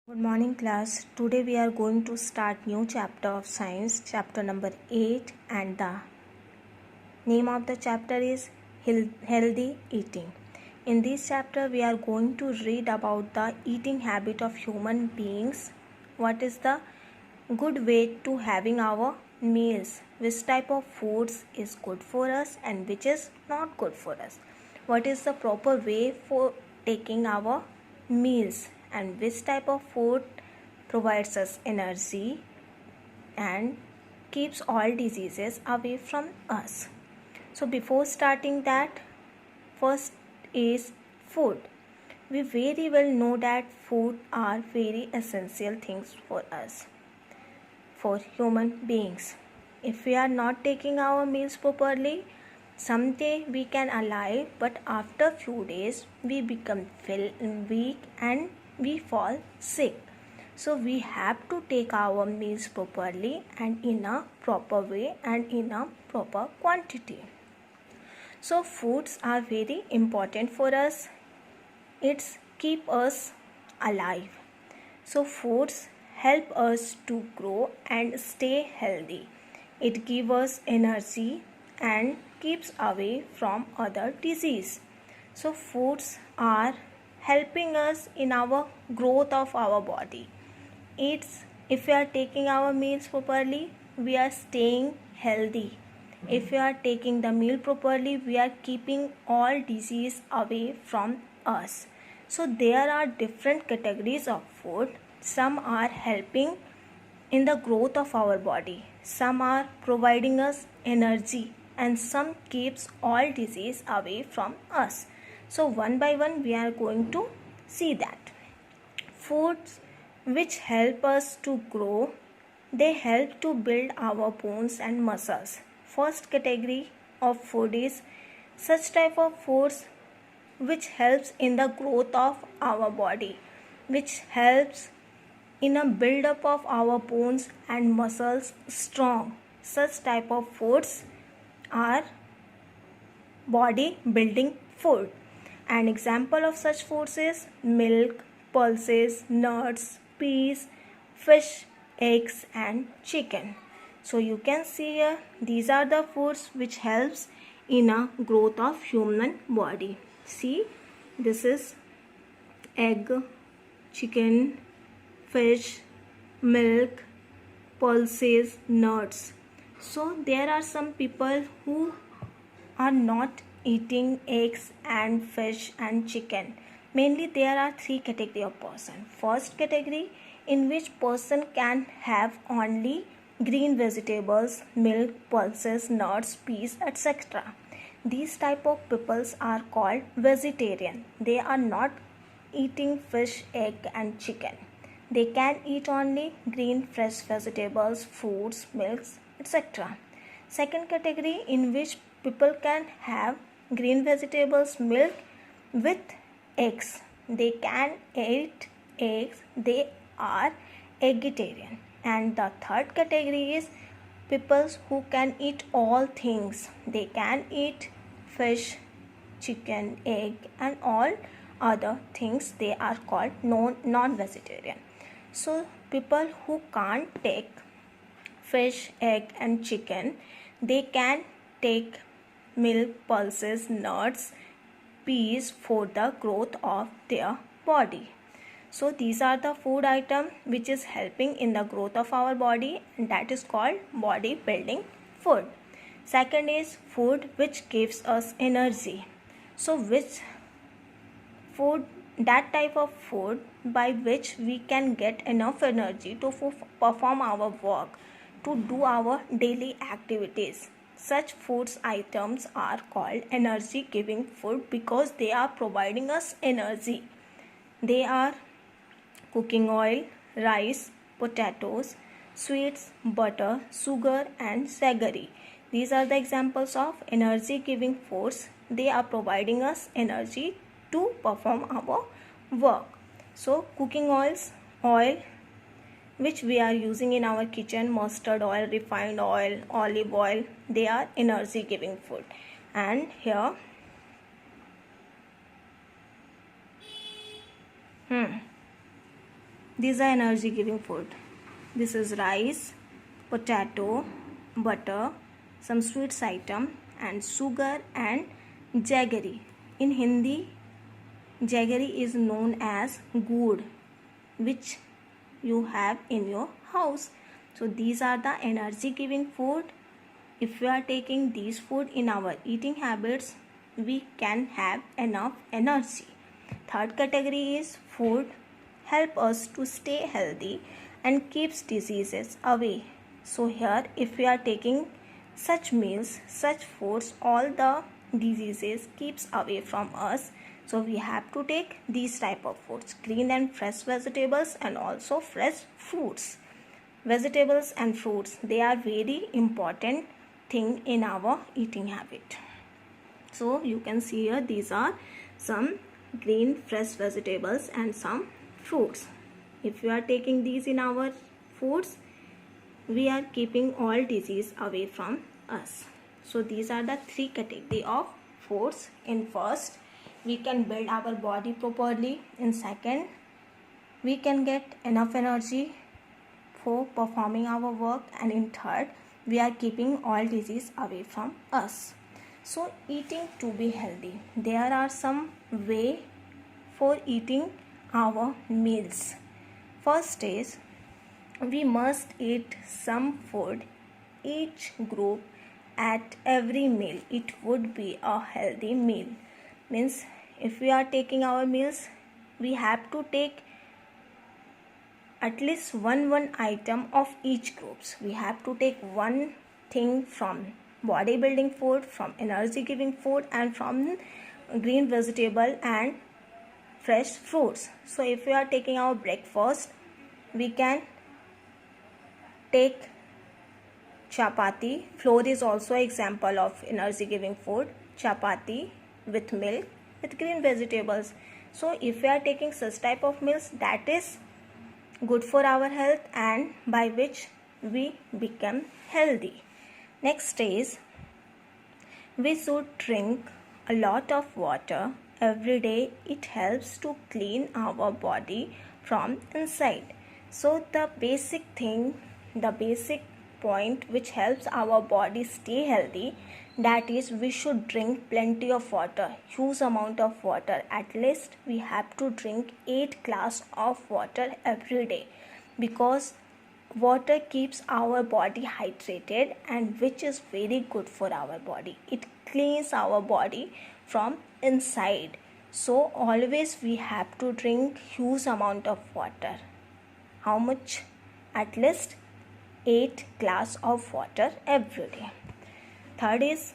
Good morning class. Today we are going to start new chapter of science, chapter number 8, and the name of the chapter is Healthy Eating. In this chapter we are going to read about the eating habit of human beings. What is the good way to having our meals? Which type of foods is good for us and which is not good for us? What is the proper way for taking our meals? And which type of food provides us energy and keeps all diseases away from us. So before starting that, first is food. We very well know that food are very essential things for us, for human beings. If we are not taking our meals properly, someday we can alive, but after few days we become weak and we fall sick. So we have to take our meals properly and in a proper way and in a proper quantity. So foods are very important for us. It's keep us alive. So foods help us to grow and stay healthy. It gives us energy and keeps away from other disease. So foods are helping us in our growth of our body. If we are taking our meals properly, we are staying healthy. If we are taking the meal properly, we are keeping all disease away from us. So there are different categories of food. Some are helping in the growth of our body. Some are providing us energy and some keeps all disease away from us. So one by one we are going to see that. Foods which help us to grow, they help to build our bones and muscles. First category of food is such type of foods which helps in the growth of our body, which helps in a build up of our bones and muscles strong. Such type of foods are body building food. An example of such foods is milk, pulses, nuts, peas, fish, eggs and chicken. So you can see here, these are the foods which helps in a growth of human body. See, this is egg, chicken, fish, milk, pulses, nuts. So there are some people who are not eating eggs and fish and chicken. Mainly there are three category of person. First category, in which person can have only green vegetables, milk, pulses, nuts, peas, etc. These type of peoples are called vegetarian. They are not eating fish, egg and chicken. They can eat only green fresh vegetables, fruits, milks, etc. Second category, in which people can have green vegetables, milk with eggs. They can eat eggs. They are vegetarian. And the third category is people who can eat all things. They can eat fish, chicken, egg and all other things. They are called non-vegetarian. So people who can't take fish, egg and chicken, they can take milk, pulses, nuts, peas for the growth of their body. So these are the food item which is helping in the growth of our body, and that is called body building food. Second is food which gives us energy. So which food, that type of food by which we can get enough energy to perform our work, to do our daily activities. Such foods items are called energy giving food because they are providing us energy. They are cooking oil, rice, potatoes, sweets, butter, sugar and sugary. These are the examples of energy giving foods. They are providing us energy to perform our work. So cooking oils, oil which we are using in our kitchen, mustard oil, refined oil, olive oil, they are energy giving food. And here These are energy giving food. This is rice, potato, butter, some sweets item, and sugar and jaggery. In Hindi, jaggery is known as gourd, which you have in your house. So these are the energy giving food. If we are taking these food in our eating habits, we can have enough energy. Third category is food help us to stay healthy and keeps diseases away. So here, if we are taking such meals, such foods, all the diseases keeps away from us. So we have to take these type of foods, green and fresh vegetables and also fresh fruits. Vegetables and fruits, they are very important thing in our eating habit. So you can see here, these are some green fresh vegetables and some fruits. If we are taking these in our foods, we are keeping all disease away from us. So these are the three category of foods. In first, we can build our body properly. In second, we can get enough energy for performing our work, and in third, we are keeping all disease away from us. So eating to be healthy, there are some way for eating our meals. First is, we must eat some food each group at every meal. It would be a healthy meal. Means if we are taking our meals, we have to take at least one item of each groups. We have to take one thing from bodybuilding food, from energy giving food, and from green vegetable and fresh fruits. So if we are taking our breakfast, we can take chapati. Flour is also an example of energy giving food. Chapati with milk with green vegetables. So if we are taking such type of meals, that is good for our health and by which we become healthy. Next is, we should drink a lot of water every day. It helps to clean our body from inside. So the basic thing, the basic point which helps our body stay healthy, that is, we should drink plenty of water, huge amount of water. At least we have to drink 8 glass of water every day, because water keeps our body hydrated, and which is very good for our body. It cleans our body from inside. So always we have to drink huge amount of water. How much? At least 8 glass of water every day. Third is,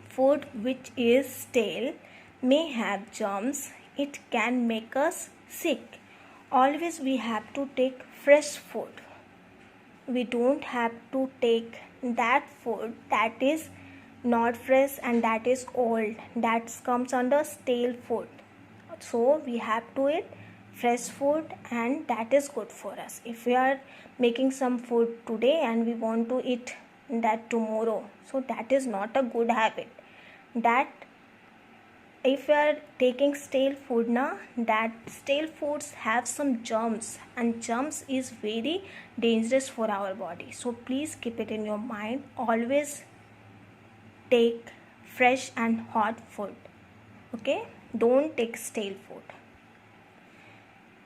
food which is stale may have germs. It can make us sick. Always we have to take fresh food. We don't have to take that food that is not fresh and that is old. That comes under stale food. So we have to eat fresh food, and that is good for us. If we are making some food today and we want to eat that tomorrow, so that is not a good habit. That if we are taking stale food now, that stale foods have some germs, and germs is very dangerous for our body. So please keep it in your mind. Always take fresh and hot food. Okay, don't take stale food.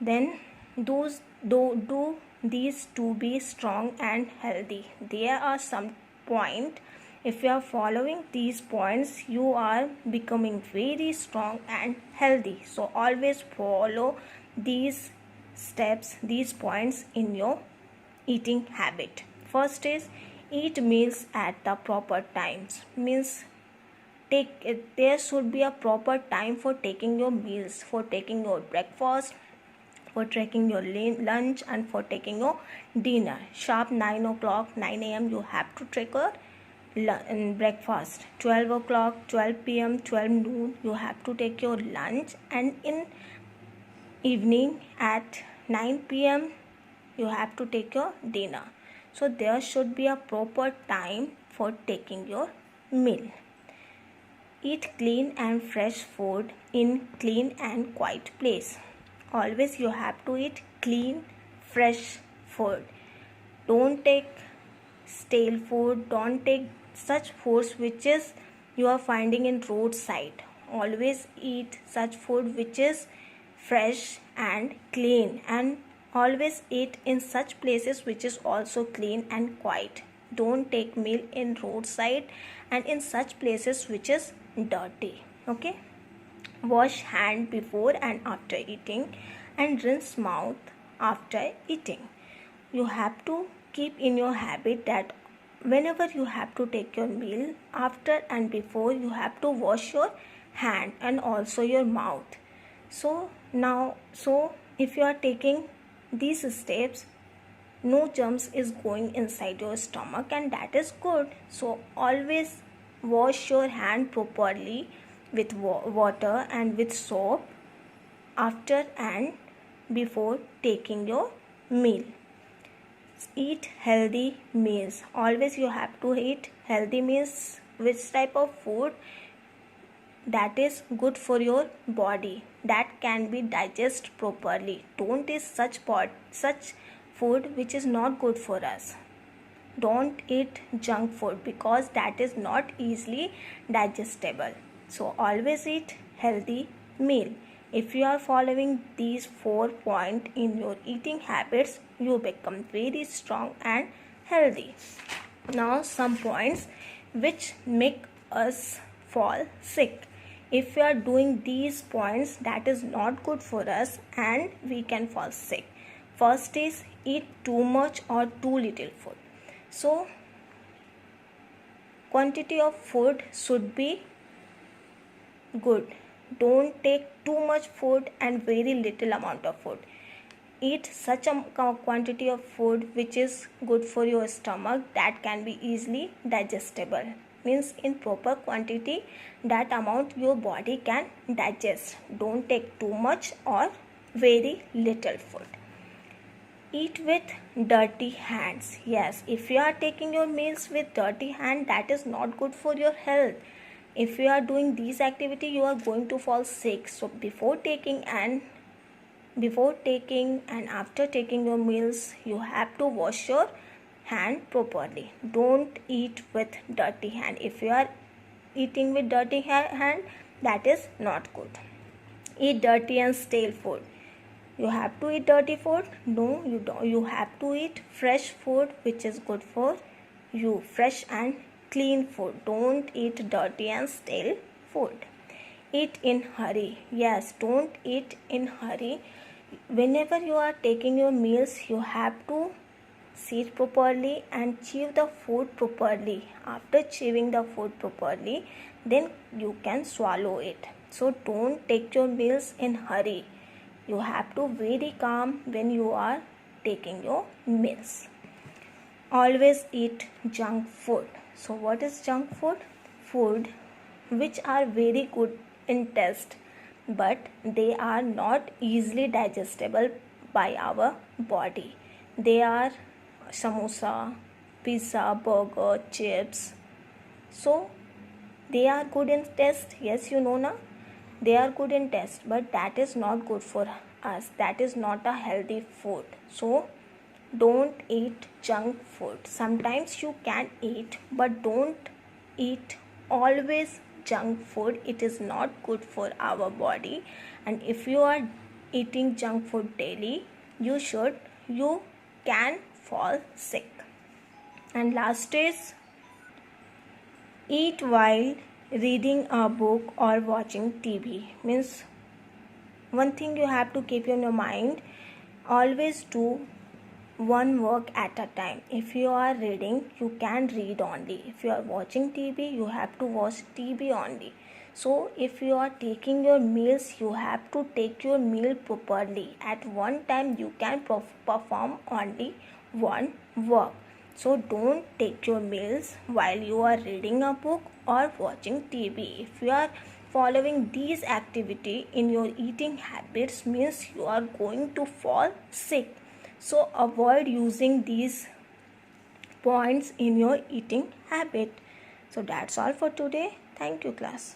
Then do these to be strong and healthy. There are some points. If you are following these points, you are becoming very strong and healthy. So always follow these steps, these points in your eating habit. First is, eat meals at the proper times. Means there should be a proper time for taking your meals, for taking your breakfast, for taking your lunch, and for taking your dinner. Sharp 9 o'clock, 9 a.m. you have to take your breakfast. 12 o'clock, 12 p.m., 12 noon you have to take your lunch, and in evening at 9 p.m. you have to take your dinner. So there should be a proper time for taking your meal. Eat clean and fresh food in clean and quiet place. Always you have to eat clean, fresh food. Don't take stale food. Don't take such foods which is you are finding in roadside. Always eat such food which is fresh and clean, and always eat in such places which is also clean and quiet. Don't take meal in roadside and in such places which is dirty. Okay, wash hand before and after eating, and rinse mouth after eating. You have to keep in your habit that whenever you have to take your meal, after and before, you have to wash your hand and also your mouth. So if you are taking these steps, no germs is going inside your stomach, and that is good. So always wash your hand properly with water and with soap after and before taking your meal. Eat healthy meals. Always you have to eat healthy meals. Which type of food that is good for your body, that can be digest properly. Don't eat such food which is not good for us. Don't eat junk food because that is not easily digestible. So always eat healthy meal. If you are following these 4 points in your eating habits, you become very strong and healthy. Now some points which make us fall sick. If you are doing these points, that is not good for us and we can fall sick. First is eat too much or too little food. So quantity of food should be good. Don't take too much food and very little amount of food. Eat such a quantity of food which is good for your stomach, that can be easily digestible. Means in proper quantity, that amount your body can digest. Don't take too much or very little food. Eat with dirty hands. Yes, if you are taking your meals with dirty hand, that is not good for your health. If you are doing these activity, you are going to fall sick. So before taking and after taking your meals, you have to wash your hand properly. Don't eat with dirty hand. If you are eating with dirty hand, that is not good. Eat dirty and stale food. You have to eat dirty food? No, you don't. You have to eat fresh food which is good for you. Fresh and clean food. Don't eat dirty and stale food. Eat in hurry. Yes, don't eat in hurry. Whenever you are taking your meals, you have to sit properly and chew the food properly. After chewing the food properly, then you can swallow it. So don't take your meals in hurry. You have to be very calm when you are taking your meals. Always eat junk food. So what is junk food? Food which are very good in taste, but they are not easily digestible by our body. They are samosa, pizza, burger, chips. So they are good in taste. Yes, you know na. They are good in taste, but that is not good for us. That is not a healthy food. So don't eat junk food. Sometimes you can eat, but don't eat always junk food. It is not good for our body. And if you are eating junk food daily, you can fall sick. And last is eat while reading a book or watching TV. Means one thing you have to keep in your mind, always do one work at a time. If you are reading, you can read only. If you are watching TV, you have to watch TV only. So if you are taking your meals, you have to take your meal properly. At one time, you can perform only one work. So don't take your meals while you are reading a book or watching TV. If you are following these activity in your eating habits, means you are going to fall sick. So avoid using these points in your eating habit. So that's all for today. Thank you, class.